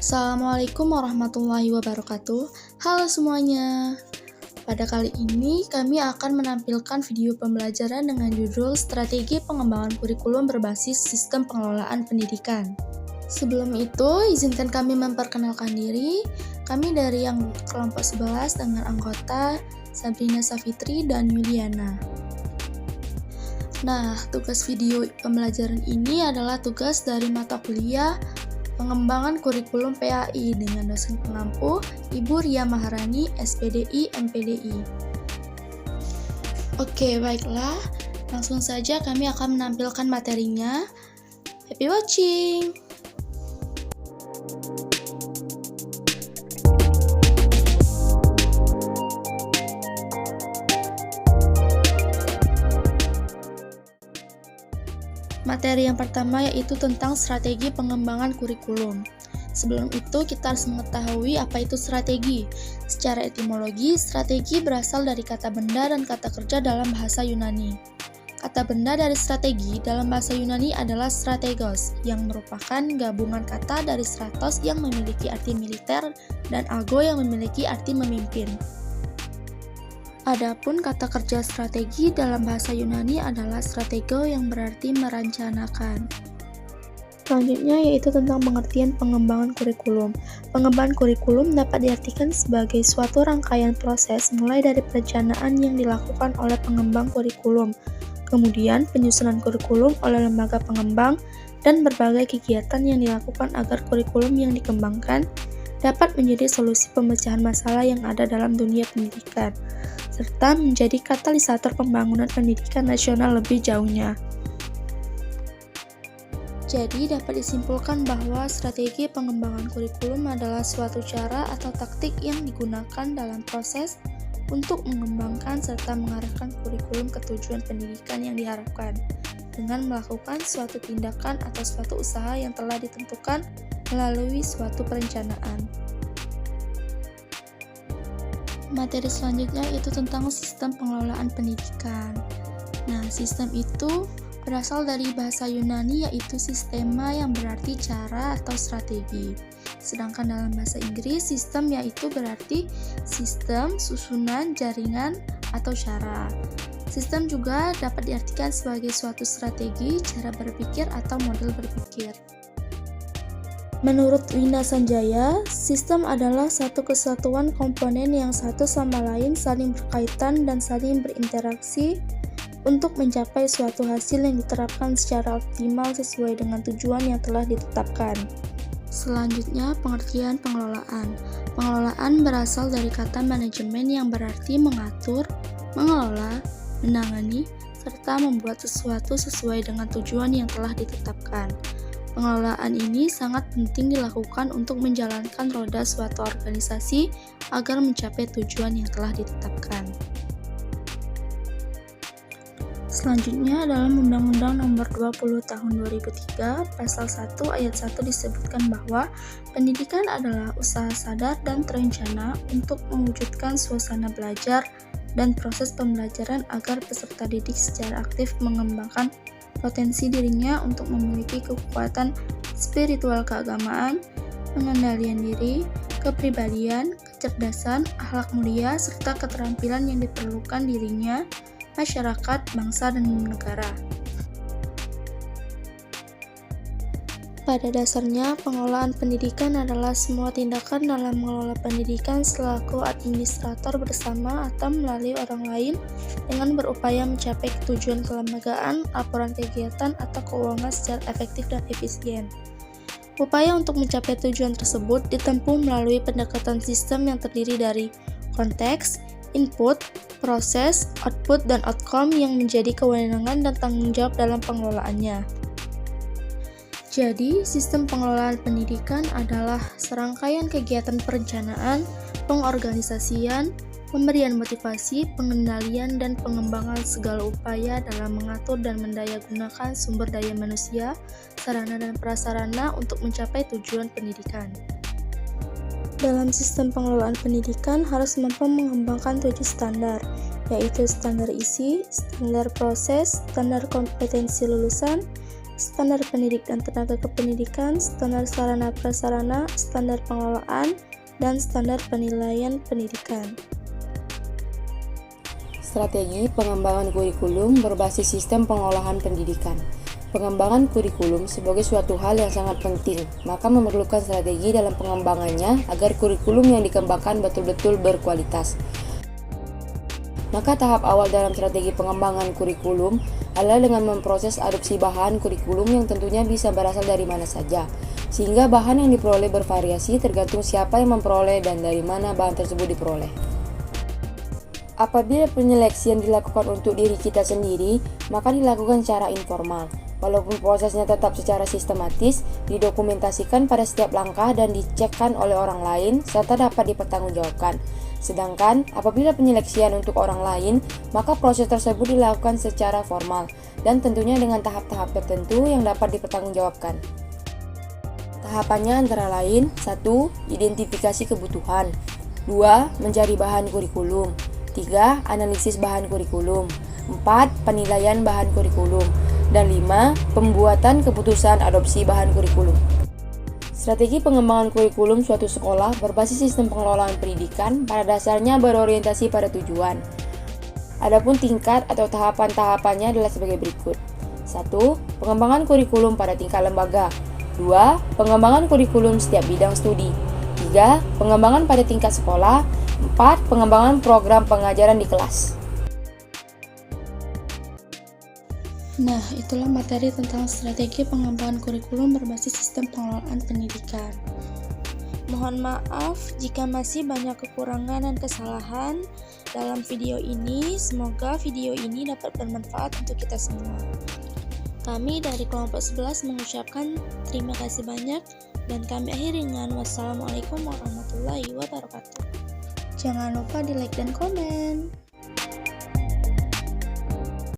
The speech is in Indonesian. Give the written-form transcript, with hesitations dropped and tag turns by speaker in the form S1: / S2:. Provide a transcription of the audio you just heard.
S1: Assalamualaikum warahmatullahi wabarakatuh. Halo semuanya. Pada kali ini kami akan menampilkan video pembelajaran dengan judul Strategi Pengembangan Kurikulum Berbasis Sistem Pengelolaan Pendidikan. Sebelum itu, izinkan kami memperkenalkan diri. Kami dari yang kelompok 11 dengan anggota Sabrina Safitri dan Yuliana. Nah, tugas video pembelajaran ini adalah tugas dari mata kuliah Pengembangan Kurikulum PAI dengan dosen pengampu Ibu Ria Maharani, SPDI, MPDI. Oke, baiklah. Langsung saja kami akan menampilkan materinya. Happy watching! Materi yang pertama yaitu tentang strategi pengembangan kurikulum. Sebelum itu, kita harus mengetahui apa itu strategi. Secara etimologi, strategi berasal dari kata benda dan kata kerja dalam bahasa Yunani. Kata benda dari strategi dalam bahasa Yunani adalah strategos, yang merupakan gabungan kata dari stratos yang memiliki arti militer dan ago yang memiliki arti memimpin. Adapun kata kerja strategi dalam bahasa Yunani adalah stratego yang berarti merencanakan. Selanjutnya yaitu tentang pengertian pengembangan kurikulum. Pengembangan kurikulum dapat diartikan sebagai suatu rangkaian proses mulai dari perencanaan yang dilakukan oleh pengembang kurikulum, kemudian penyusunan kurikulum oleh lembaga pengembang, dan berbagai kegiatan yang dilakukan agar kurikulum yang dikembangkan dapat menjadi solusi pemecahan masalah yang ada dalam dunia pendidikan, serta menjadi katalisator pembangunan pendidikan nasional lebih jauhnya. Jadi, dapat disimpulkan bahwa strategi pengembangan kurikulum adalah suatu cara atau taktik yang digunakan dalam proses untuk mengembangkan serta mengarahkan kurikulum ke tujuan pendidikan yang diharapkan, dengan melakukan suatu tindakan atau suatu usaha yang telah ditentukan melalui suatu perencanaan. Materi selanjutnya yaitu tentang sistem pengelolaan pendidikan. Nah, sistem itu berasal dari bahasa Yunani yaitu sistema yang berarti cara atau strategi. Sedangkan dalam bahasa Inggris, sistem yaitu berarti sistem, susunan, jaringan, atau cara. Sistem juga dapat diartikan sebagai suatu strategi, cara berpikir, atau model berpikir. Menurut Wina Sanjaya, sistem adalah satu kesatuan komponen yang satu sama lain saling berkaitan dan saling berinteraksi untuk mencapai suatu hasil yang diterapkan secara optimal sesuai dengan tujuan yang telah ditetapkan. Selanjutnya, pengertian pengelolaan. Pengelolaan berasal dari kata manajemen yang berarti mengatur, mengelola, menangani, serta membuat sesuatu sesuai dengan tujuan yang telah ditetapkan. Pengelolaan ini sangat penting dilakukan untuk menjalankan roda suatu organisasi agar mencapai tujuan yang telah ditetapkan. Selanjutnya, dalam Undang-Undang Nomor 20 Tahun 2003, Pasal 1 Ayat 1 disebutkan bahwa pendidikan adalah usaha sadar dan terencana untuk mewujudkan suasana belajar dan proses pembelajaran agar peserta didik secara aktif mengembangkan potensi dirinya untuk memiliki kekuatan spiritual keagamaan, pengendalian diri, kepribadian, kecerdasan, akhlak mulia, serta keterampilan yang diperlukan dirinya, masyarakat, bangsa, dan negara. Pada dasarnya, pengelolaan pendidikan adalah semua tindakan dalam mengelola pendidikan selaku administrator bersama atau melalui orang lain dengan berupaya mencapai tujuan kelembagaan, laporan kegiatan, atau keuangan secara efektif dan efisien. Upaya untuk mencapai tujuan tersebut ditempuh melalui pendekatan sistem yang terdiri dari konteks, input, proses, output, dan outcome yang menjadi kewenangan dan tanggung jawab dalam pengelolaannya. Jadi, sistem pengelolaan pendidikan adalah serangkaian kegiatan perencanaan, pengorganisasian, pemberian motivasi, pengendalian, dan pengembangan segala upaya dalam mengatur dan mendayagunakan sumber daya manusia, sarana dan prasarana untuk mencapai tujuan pendidikan. Dalam sistem pengelolaan pendidikan harus mampu mengembangkan 7 standar, yaitu standar isi, standar proses, standar kompetensi lulusan, standar pendidik dan tenaga kependidikan, standar sarana prasarana, standar pengelolaan, dan standar penilaian pendidikan.
S2: Strategi pengembangan kurikulum berbasis sistem pengolahan pendidikan. Pengembangan kurikulum sebagai suatu hal yang sangat penting, maka memerlukan strategi dalam pengembangannya agar kurikulum yang dikembangkan betul-betul berkualitas. Maka tahap awal dalam strategi pengembangan kurikulum adalah dengan memproses adopsi bahan kurikulum yang tentunya bisa berasal dari mana saja, sehingga bahan yang diperoleh bervariasi tergantung siapa yang memperoleh dan dari mana bahan tersebut diperoleh. Apabila penyeleksian dilakukan untuk diri kita sendiri, maka dilakukan secara informal. Walaupun prosesnya tetap secara sistematis, didokumentasikan pada setiap langkah dan dicekkan oleh orang lain, serta dapat dipertanggungjawabkan. Sedangkan, apabila penyeleksian untuk orang lain, maka proses tersebut dilakukan secara formal, dan tentunya dengan tahap-tahap tertentu yang dapat dipertanggungjawabkan. Tahapannya antara lain: 1. Identifikasi kebutuhan. 2. Mencari bahan kurikulum. 3. Analisis bahan kurikulum. 4. Penilaian bahan kurikulum. Dan 5. Pembuatan keputusan adopsi bahan kurikulum. Strategi pengembangan kurikulum suatu sekolah berbasis sistem pengelolaan pendidikan pada dasarnya berorientasi pada tujuan. Adapun tingkat atau tahapan-tahapannya adalah sebagai berikut. 1. Pengembangan kurikulum pada tingkat lembaga. 2. Pengembangan kurikulum setiap bidang studi. 3. Pengembangan pada tingkat sekolah. 4. Pengembangan program pengajaran di kelas.
S1: Nah, itulah materi tentang strategi pengembangan kurikulum berbasis sistem pengelolaan pendidikan. Mohon maaf jika masih banyak kekurangan dan kesalahan dalam video ini. Semoga video ini dapat bermanfaat untuk kita semua. Kami dari kelompok 11 mengucapkan terima kasih banyak dan kami akhiri dengan wassalamualaikum warahmatullahi wabarakatuh. Jangan lupa di like dan komen.